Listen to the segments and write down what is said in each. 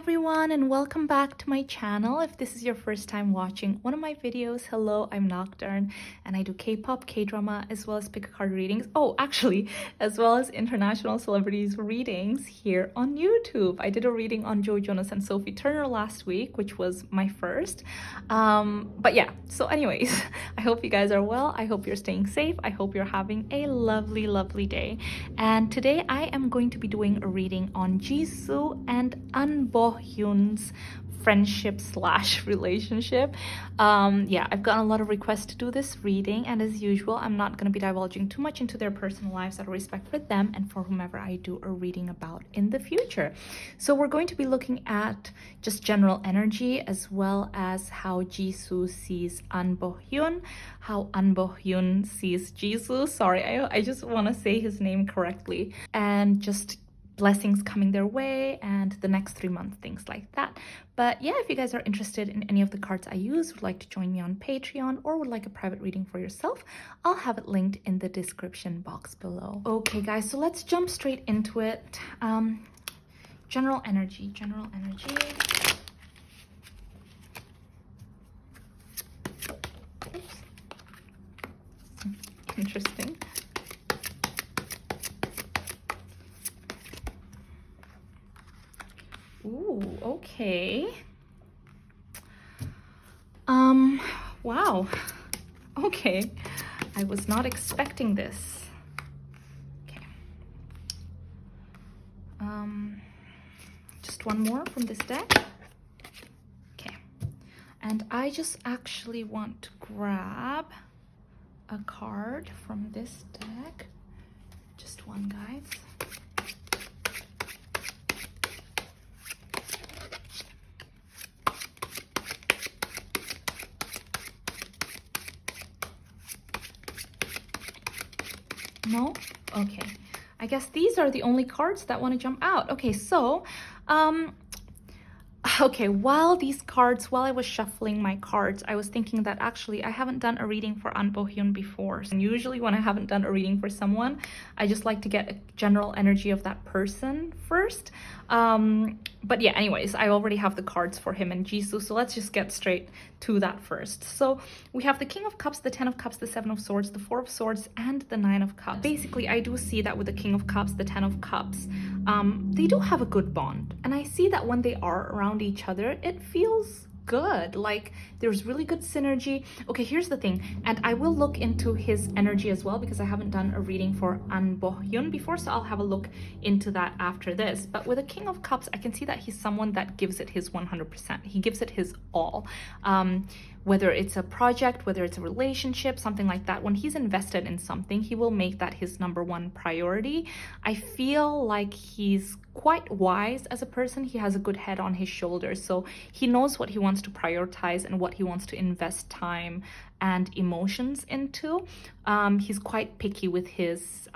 everyone, and welcome back to my channel. If this is your first time watching one of my videos, hello, I'm Nocturne and I do K-pop, K-drama, as well as pick a card readings. Oh, actually, as well as international celebrities readings here on YouTube. I did a reading on Joe Jonas and Sophie Turner last week, which was my first. But yeah, so anyways, I hope you guys are well. I hope you're staying safe. I hope you're having a lovely, lovely day. And today I am going to be doing a reading on Jisoo and Ahn Bohyun's friendship / relationship. Yeah, I've gotten a lot of requests to do this reading, and as usual, I'm not going to be divulging too much into their personal lives out of respect for them and for whomever I do a reading about in the future. So we're going to be looking at just general energy, as well as how Jisoo sees Ahn Bohyun, how Ahn Bohyun sees Jisoo. Sorry, I just want to say his name correctly, and just blessings coming their way and the next 3 months, things like that. But yeah, if you guys are interested in any of the cards I use, would like to join me on Patreon, or would like a private reading for yourself, I'll have it linked in the description box below. Okay guys, so let's jump straight into it. General energy. Oops. Interesting. Ooh, okay. Wow. Okay. I was not expecting this. Okay. Just one more from this deck. Okay. And I just actually want to grab a card from this deck. Just one, guys. No? Okay. I guess these are the only cards that want to jump out. Okay, so, okay, while I was shuffling my cards, I was thinking that actually I haven't done a reading for Ahn Bohyun before. And usually when I haven't done a reading for someone, I just like to get a general energy of that person first. But yeah, anyways, I already have the cards for him and Jisoo, so let's just get straight to that first. So we have the King of Cups, the 10 of Cups, the 7 of Swords, the 4 of Swords, and the 9 of Cups. Basically, I do see that with the King of Cups, the 10 of Cups, they do have a good bond. And I see that when they are around each other, it feels good. Like there's really good synergy. Okay, here's the thing, and I will look into his energy as well, because I haven't done a reading for Ahn Bohyun before, so I'll have a look into that after this. But with a King of Cups, I can see that he's someone that gives it his 100%. He gives it his all. Whether it's a project, whether it's a relationship, something like that, when he's invested in something, he will make that his #1 priority. I feel like he's quite wise as a person. He has a good head on his shoulders, so he knows what he wants to prioritize and what he wants to invest time and emotions into. He's quite picky with his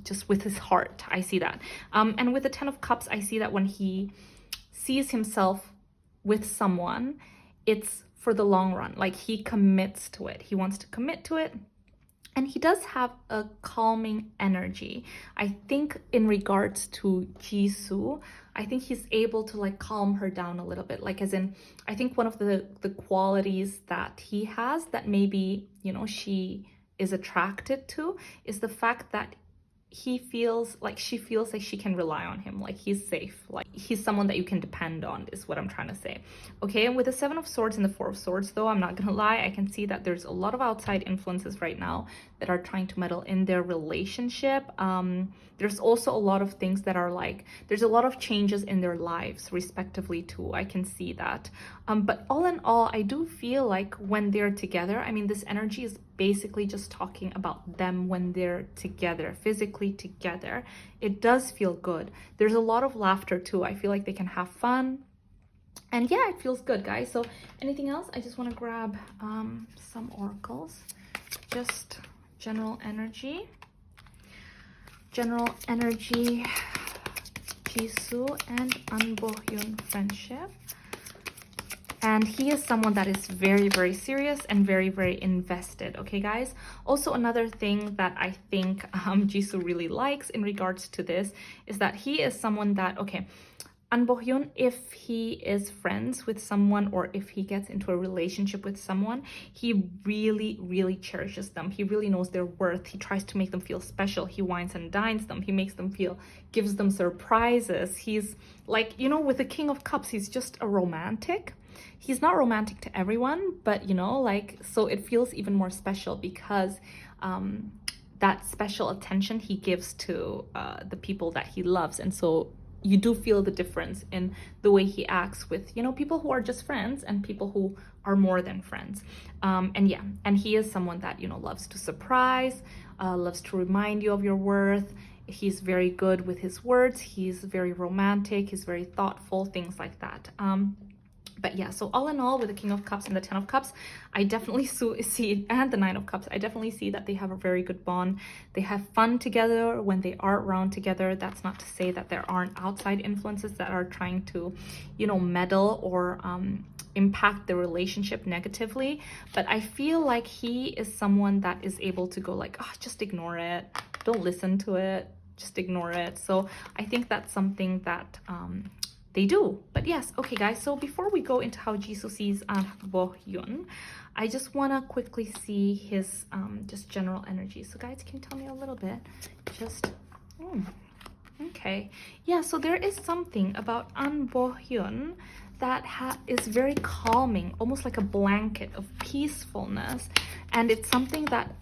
just with his heart. I see that. And with the 10 of Cups, I see that when he sees himself with someone, it's for the long run. Like he commits to it. He wants to commit to it. And he does have a calming energy. I think in regards to Jisoo, I think he's able to like calm her down a little bit. Like as in, I think one of the qualities that he has that maybe, you know, she is attracted to is the fact that she feels like she can rely on him, like he's safe, like he's someone that you can depend on, is what I'm trying to say. Okay, and with the 7 of Swords and the 4 of Swords, though, I'm not gonna lie, I can see that there's a lot of outside influences right now that are trying to meddle in their relationship. There's also a lot of things that are like, there's a lot of changes in their lives respectively too. I can see that. But all in all, I do feel like when they're together, I mean, this energy is basically just talking about them when they're together, physically together. It does feel good. There's a lot of laughter too. I feel like they can have fun. And yeah, it feels good, guys. So anything else? I just want to grab some oracles. Just general energy. General energy, Jisoo and Ahn Bohyun friendship. And he is someone that is very, very serious and very, very invested. Okay, guys? Also, another thing that I think Jisoo really likes in regards to this is that he is someone that, okay, Ahn Bohyun, if he is friends with someone or if he gets into a relationship with someone, he really, really cherishes them. He really knows their worth. He tries to make them feel special. He wines and dines them. He makes them feel, gives them surprises. He's like, you know, with the King of Cups, he's just a romantic. He's not romantic to everyone, but you know, like, so it feels even more special because that special attention he gives to the people that he loves. And so you do feel the difference in the way he acts with, you know, people who are just friends and people who are more than friends. And yeah, and he is someone that, you know, loves to surprise, loves to remind you of your worth. He's very good with his words. He's very romantic. He's very thoughtful, things like that. But yeah, so all in all, with the King of Cups and the Ten of Cups, I definitely see, and the Nine of Cups, I definitely see that they have a very good bond. They have fun together when they are around together. That's not to say that there aren't outside influences that are trying to, you know, meddle or impact the relationship negatively. But I feel like he is someone that is able to go like, oh, just ignore it. Don't listen to it. Just ignore it. So I think that's something that they do. But yes, okay guys, so before we go into how Jisoo sees Bohyun, I just want to quickly see his just general energy. So guys, can you tell me a little bit? Just okay, yeah, so there is something about Ahn Bohyun that is very calming, almost like a blanket of peacefulness, and it's something that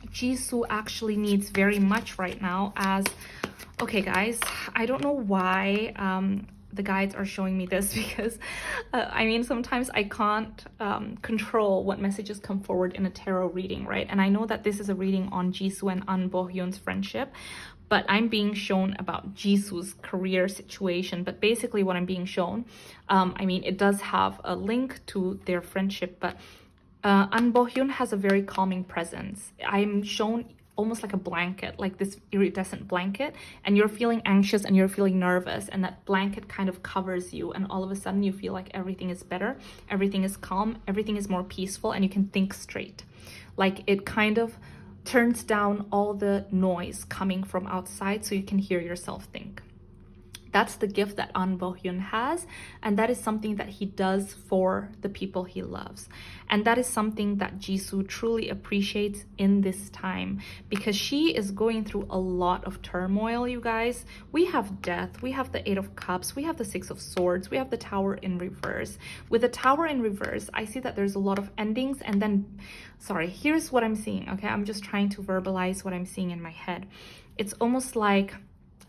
Jisoo actually needs very much right now. As okay guys, I don't know why the guides are showing me this because I mean, sometimes I can't control what messages come forward in a tarot reading, right? And I know that this is a reading on Jisoo and Ahn Bohyun's friendship, but I'm being shown about Jisoo's career situation. But basically what I'm being shown, I mean, it does have a link to their friendship, but Ahn Bohyun has a very calming presence. I'm shown almost like a blanket, like this iridescent blanket, and you're feeling anxious and you're feeling nervous, and that blanket kind of covers you, and all of a sudden you feel like everything is better, everything is calm, everything is more peaceful, and you can think straight. Like it kind of turns down all the noise coming from outside so you can hear yourself think. That's the gift that Ahn Bohyun has, and that is something that he does for the people he loves. And that is something that Jisoo truly appreciates in this time, because she is going through a lot of turmoil, you guys. We have death, we have the Eight of Cups, we have the Six of Swords, we have the Tower in reverse. With the Tower in reverse, I see that there's a lot of endings, and then, sorry, here's what I'm seeing, okay? I'm just trying to verbalize what I'm seeing in my head. It's almost like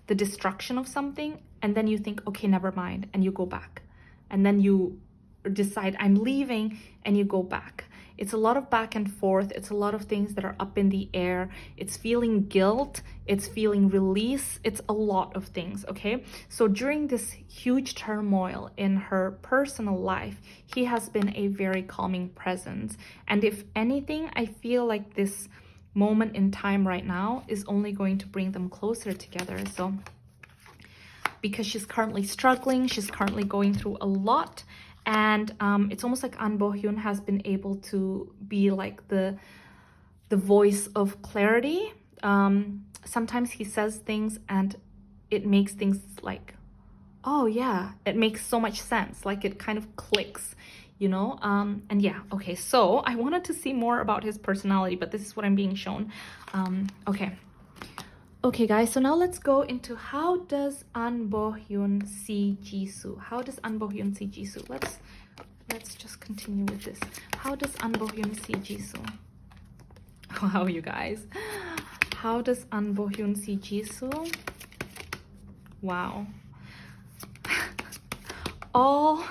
the destruction of something, and then you think, okay, never mind, and you go back, and then you decide I'm leaving, and you go back. It's a lot of back and forth. It's a lot of things that are up in the air. It's feeling guilt, it's feeling release, it's a lot of things, okay? So during this huge turmoil in her personal life, he has been a very calming presence. And if anything, I feel like this moment in time right now is only going to bring them closer together. So because she's currently struggling, she's currently going through a lot, and it's almost like Ahn Bohyun has been able to be like the voice of clarity. Sometimes he says things and it makes things like, oh yeah, it makes so much sense, like it kind of clicks, you know. And yeah, okay, so I wanted to see more about his personality, but this is what I'm being shown. Okay guys, so now let's go into how does Ahn Bohyun see Jisoo. How does Ahn Bohyun see Jisoo? Let's just continue with this. How does Ahn Bohyun see Jisoo? Wow, you guys, how does Ahn Bohyun see Jisoo? Wow. All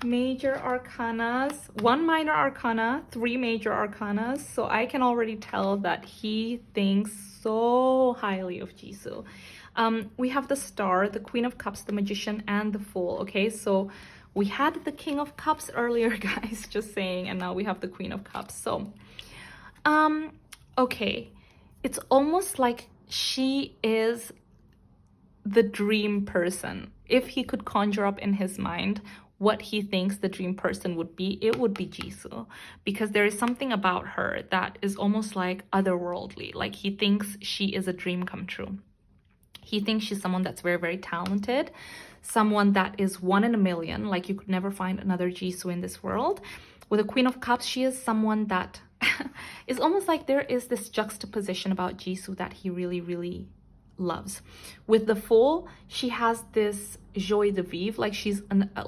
major arcanas, one minor arcana, three major arcanas. So I can already tell that he thinks so highly of Jisoo. We have the Star, the Queen of Cups, the Magician, and the Fool. Okay, so we had the King of Cups earlier, guys, just saying, and now we have the Queen of Cups. So okay, it's almost like she is the dream person. If he could conjure up in his mind what he thinks the dream person would be, it would be Jisoo, because there is something about her that is almost like otherworldly. Like he thinks she is a dream come true. He thinks she's someone that's very, very talented, someone that is one in a million, like you could never find another Jisoo in this world. With the Queen of Cups, she is someone that is almost like there is this juxtaposition about Jisoo that he really, really loves. With the Fool, she has this joie de vivre, like she's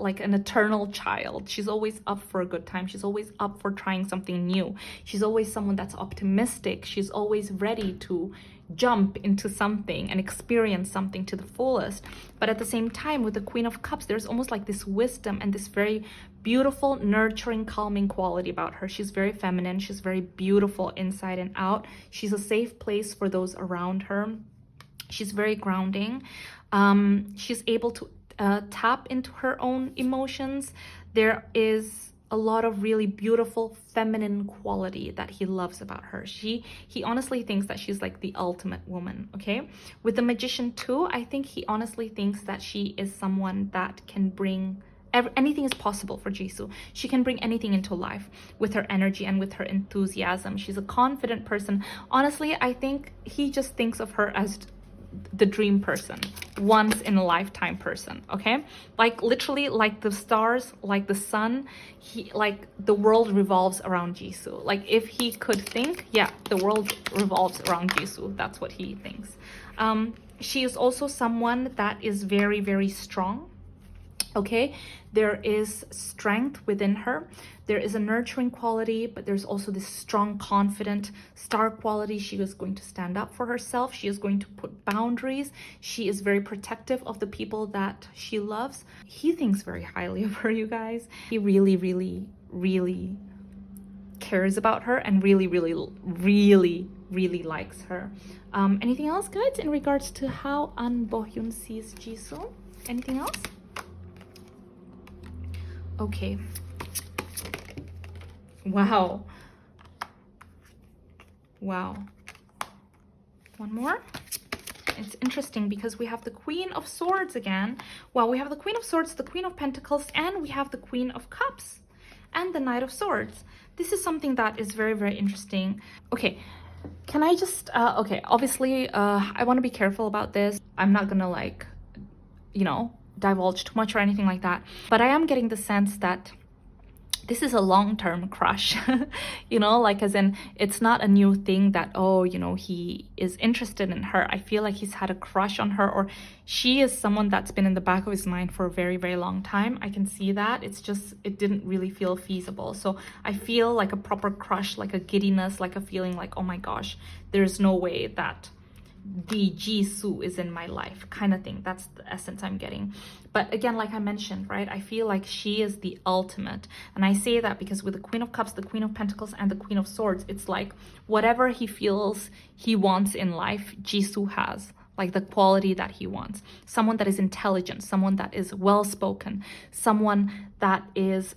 like an eternal child. She's always up for a good time. She's always up for trying something new. She's always someone that's optimistic. She's always ready to jump into something and experience something to the fullest. But at the same time, with the Queen of Cups, there's almost like this wisdom and this very beautiful, nurturing, calming quality about her. She's very feminine. She's very beautiful inside and out. She's a safe place for those around her. She's very grounding. She's able to tap into her own emotions. There is a lot of really beautiful feminine quality that he loves about her. He honestly thinks that she's like the ultimate woman, okay? With the Magician too, I think he honestly thinks that she is someone that can bring anything is possible for Jisoo. She can bring anything into life with her energy and with her enthusiasm. She's a confident person. Honestly, I think he just thinks of her as the dream person, once in a lifetime person, okay? Like literally like the stars, like the sun, like the world revolves around Jisoo. Like if he could think, yeah, the world revolves around Jisoo. That's what he thinks. She is also someone that is very, very strong. Okay, there is strength within her. There is a nurturing quality, but there's also this strong, confident star quality. She is going to stand up for herself. She is going to put boundaries. She is very protective of the people that she loves. He thinks very highly of her, you guys. He really, really, really cares about her and really, really, really, really likes her. Anything else, guys, in regards to how Ahn Bohyun sees Jisoo? Anything else? Okay. Wow. Wow. One more. It's interesting because we have the Queen of Swords again. Well, we have the Queen of Swords, the Queen of Pentacles, and we have the Queen of Cups and the Knight of Swords. This is something that is very, very interesting. Okay. Can I just, okay, obviously, I want to be careful about this. I'm not gonna like, you know, divulge too much or anything like that. But I am getting the sense that this is a long-term crush, you know, like as in it's not a new thing that, oh, you know, he is interested in her. I feel like he's had a crush on her, or she is someone that's been in the back of his mind for a very, very long time. I can see that. It's just, it didn't really feel feasible. So I feel like a proper crush, like a giddiness, like a feeling like, oh my gosh, there's no way that the Jisoo is in my life kind of thing. That's the essence I'm getting. But again, like I mentioned, right, I feel like she is the ultimate. And I say that because with the Queen of Cups, the Queen of Pentacles, and the Queen of Swords, it's like whatever he feels he wants in life, Jisoo has. Like the quality that he wants. Someone that is intelligent, someone that is well-spoken, someone that is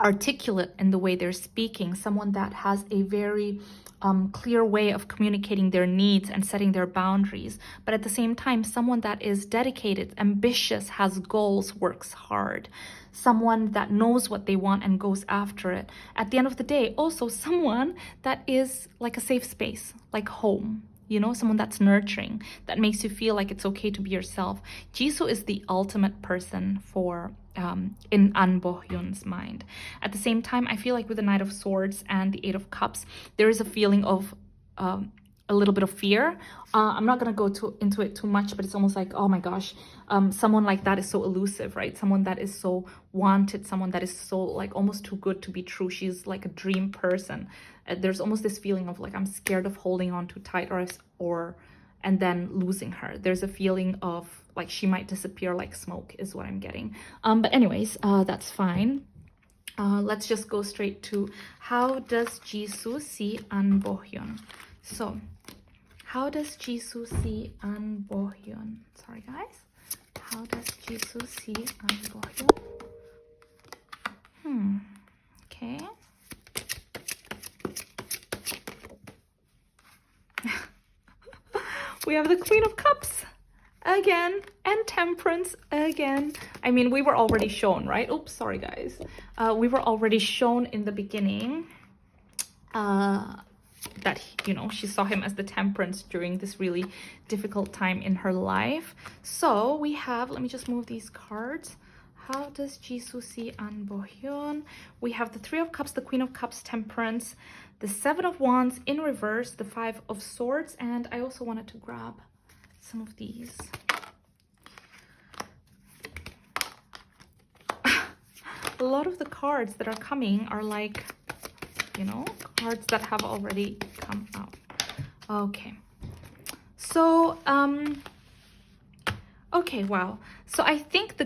articulate in the way they're speaking, someone that has a very clear way of communicating their needs and setting their boundaries, but at the same time, someone that is dedicated, ambitious, has goals, works hard, someone that knows what they want and goes after it. At the end of the day, also someone that is like a safe space, like home. You know, someone that's nurturing, that makes you feel like it's okay to be yourself. Jisoo is the ultimate person for in Ahn Bohyun's mind. At the same time, I feel like with the Knight of Swords and the Eight of Cups, there is a feeling of a little bit of fear. I'm not going to go into it too much, but it's almost like, oh my gosh, someone like that is so elusive, right? Someone that is so wanted, someone that is so like almost too good to be true. She's like a dream person. There's almost this feeling of like, I'm scared of holding on too tight or and then losing her. There's a feeling of like she might disappear like smoke is what I'm getting. But anyways, that's fine. Let's just go straight to how does Jisoo see Ahn Bohyun? So, how does Jisoo see Ahn Bohyun? Sorry, guys. How does Jisoo see Ahn Bohyun? Okay. We have the Queen of Cups again and Temperance again. I mean, we were already shown, right? Oops, sorry, guys. We were already shown in the beginning that, you know, she saw him as the temperance during this really difficult time in her life. So we have, let me just move these cards. How does Jisoo see Ahn Bohyun? We have the Three of Cups, the Queen of Cups, Temperance, the Seven of Wands in reverse, the Five of Swords, and I also wanted to grab some of these. A lot of the cards that are coming are like, you know, cards that have already come out. Okay. So, okay, wow. So I think the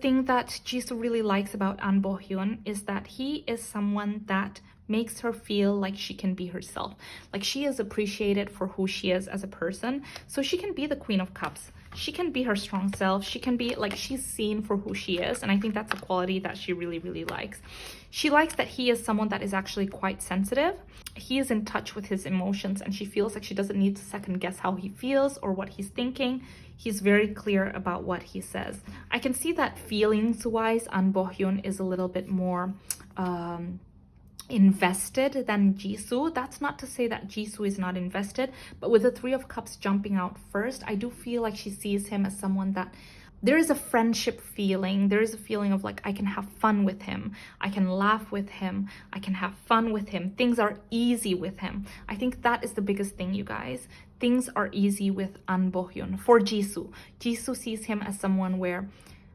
thing that Jisoo really likes about Ahn Bohyun is that he is someone that makes her feel like she can be herself. Like she is appreciated for who she is as a person. So she can be the Queen of Cups. She can be her strong self. She can be like, she's seen for who she is. And I think that's a quality that she really, really likes. She likes that he is someone that is actually quite sensitive. He is in touch with his emotions and she feels like she doesn't need to second guess how he feels or what he's thinking. He's very clear about what he says. I can see that feelings-wise, Ahn Bohyun is a little bit more invested than Jisoo. That's not to say that Jisoo is not invested, but with the Three of Cups jumping out first, I do feel like she sees him as someone that there is a friendship feeling. There is a feeling of like, I can have fun with him. I can laugh with him. I can have fun with him. Things are easy with him. I think that is the biggest thing, you guys. Things are easy with Ahn Bohyun. For Jisoo, Jisoo sees him as someone where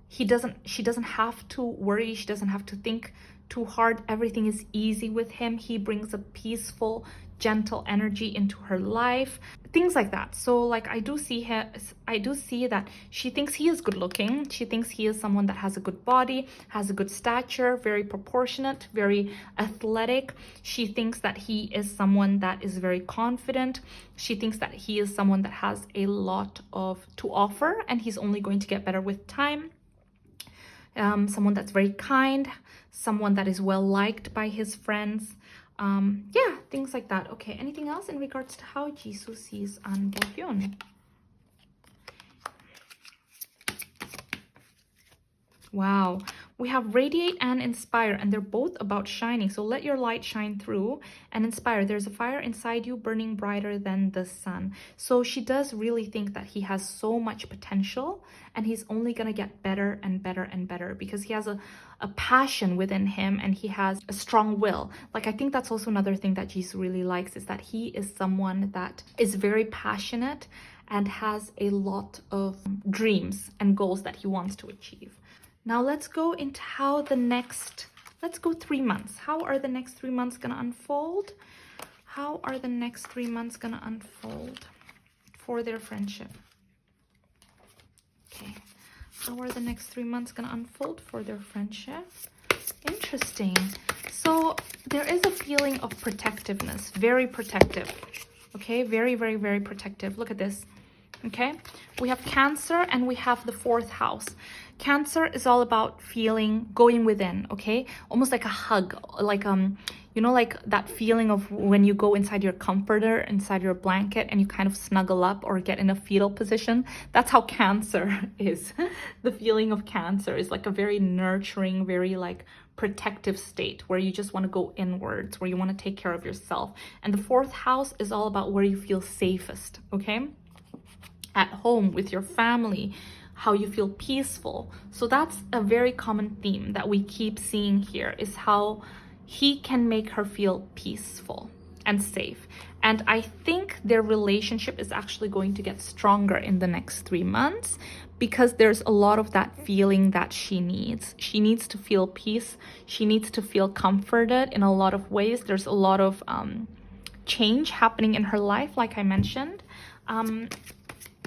she doesn't have to worry. She doesn't have to think too hard. Everything is easy with him. He brings a peaceful, gentle energy into her life, things like that. So like I do see that she thinks he is good looking. She thinks he is someone that has a good body, has a good stature, very proportionate, very athletic. She thinks that he is someone that is very confident. She thinks that he is someone that has a lot to offer and he's only going to get better with time. Someone that's very kind, someone that is well liked by his friends. Yeah, things like that. Okay, anything else in regards to how Jisoo sees Ahn Bohyun? Wow, we have radiate and inspire, and they're both about shining. So let your light shine through and inspire. There's a fire inside you burning brighter than the sun. So she does really think that he has so much potential and he's only gonna get better and better and better because he has a passion within him and he has a strong will. Like I think that's also another thing that Jisoo really likes is that he is someone that is very passionate and has a lot of dreams and goals that he wants to achieve. Now let's go into how let's go 3 months. How are the next 3 months gonna unfold? How are the next 3 months gonna unfold for their friendship? Okay, how are the next 3 months gonna unfold for their friendship? Interesting. So there is a feeling of protectiveness, very protective. Okay, very, very, very protective. Look at this. Okay, we have Cancer and we have the 4th house. Cancer is all about going within, okay? Almost like a hug, like, you know, like that feeling of when you go inside your comforter, inside your blanket, and you kind of snuggle up or get in a fetal position. That's how Cancer is. The feeling of Cancer is like a very nurturing, very like protective state where you just want to go inwards, where you want to take care of yourself. And the 4th house is all about where you feel safest, okay? At home with your family, how you feel peaceful. So that's a very common theme that we keep seeing here is how he can make her feel peaceful and safe. And I think their relationship is actually going to get stronger in the next 3 months because there's a lot of that feeling that she needs. She needs to feel peace. She needs to feel comforted in a lot of ways. There's a lot of change happening in her life, like I mentioned.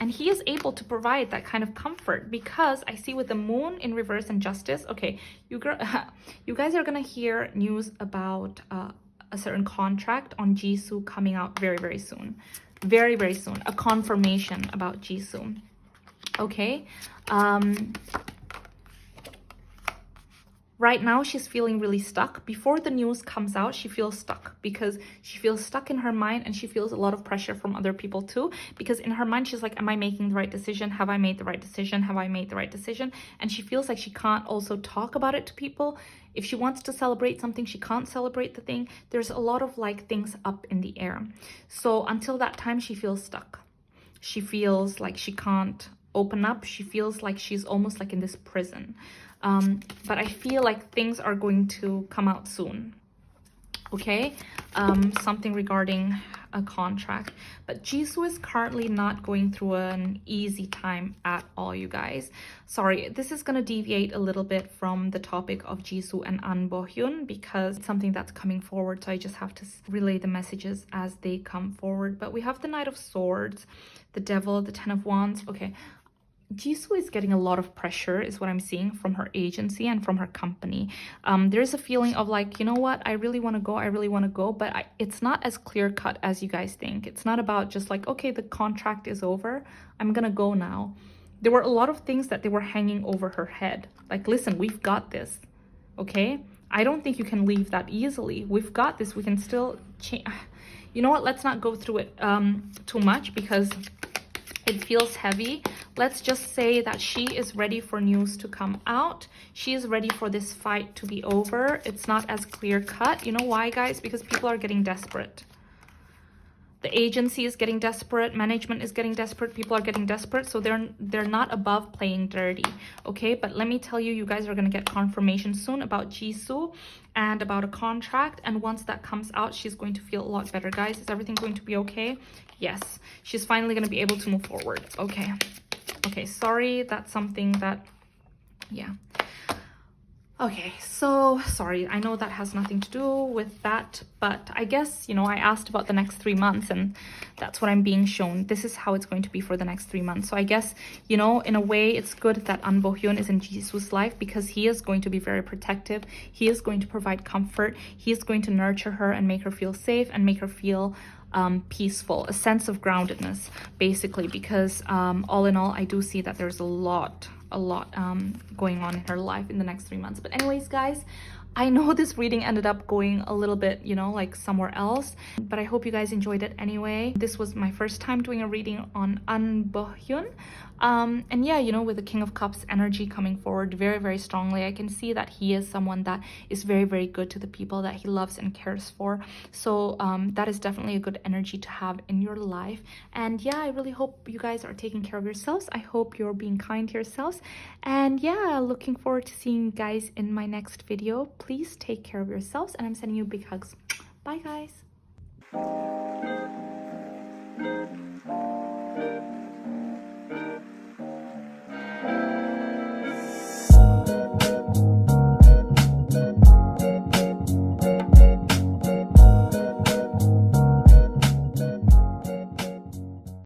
And he is able to provide that kind of comfort because I see with the moon in reverse and justice. Okay, you guys are gonna hear news about a certain contract on Jisoo coming out very, very soon. Very, very soon. A confirmation about Jisoo. Okay. Right now, she's feeling really stuck. Before the news comes out, she feels stuck because she feels stuck in her mind, and she feels a lot of pressure from other people too. Because in her mind, she's like, am I making the right decision? Have I made the right decision? Have I made the right decision? And she feels like she can't also talk about it to people. If she wants to celebrate something, she can't celebrate the thing. There's a lot of like things up in the air. So until that time, she feels stuck. She feels like she can't open up. She feels like she's almost like in this prison. But I feel like things are going to come out soon. Okay, something regarding a contract. But Jisoo is currently not going through an easy time at all, you guys. Sorry, this is going to deviate a little bit from the topic of Jisoo and Ahn Bohyun because it's something that's coming forward, so I just have to relay the messages as they come forward. But we have the Knight of Swords, the Devil, the Ten of Wands. Okay, Jisoo is getting a lot of pressure is what I'm seeing from her agency and from her company. There's a feeling of like, you know what, I really want to go, but it's not as clear cut as you guys think. It's not about just like, okay, the contract is over, I'm gonna go now. There were a lot of things that they were hanging over her head. Like, listen, we've got this, okay? I don't think you can leave that easily. We've got this, we can still change. You know what, let's not go through it too much because it feels heavy. Let's just say that she is ready for news to come out. She is ready for this fight to be over. It's not as clear cut. You know why, guys? Because people are getting desperate. The agency is getting desperate, management is getting desperate, people are getting desperate, so they're not above playing dirty, okay? But let me tell you, you guys are going to get confirmation soon about Jisoo and about a contract, and once that comes out, she's going to feel a lot better, guys. Is everything going to be okay? Yes, she's finally going to be able to move forward. Okay, sorry, that's something that, yeah. Okay, so sorry, I know that has nothing to do with that, but I guess, you know, I asked about the next 3 months and that's what I'm being shown. This is how it's going to be for the next 3 months. So I guess, you know, in a way, it's good that Ahn Bohyun is in Jisoo's life because he is going to be very protective. He is going to provide comfort. He is going to nurture her and make her feel safe and make her feel peaceful, a sense of groundedness, basically, because all in all, I do see that there's a lot going on in her life in the next 3 months. But anyways, guys, I know this reading ended up going a little bit, you know, like somewhere else, but I hope you guys enjoyed it anyway. This was my first time doing a reading on Ahn Bohyun. And yeah, you know, with the King of Cups energy coming forward very, very strongly, I can see that he is someone that is very, very good to the people that he loves and cares for. So that is definitely a good energy to have in your life. And yeah, I really hope you guys are taking care of yourselves. I hope you're being kind to yourselves. And yeah, looking forward to seeing you guys in my next video. Please take care of yourselves, and I'm sending you big hugs. Bye, guys.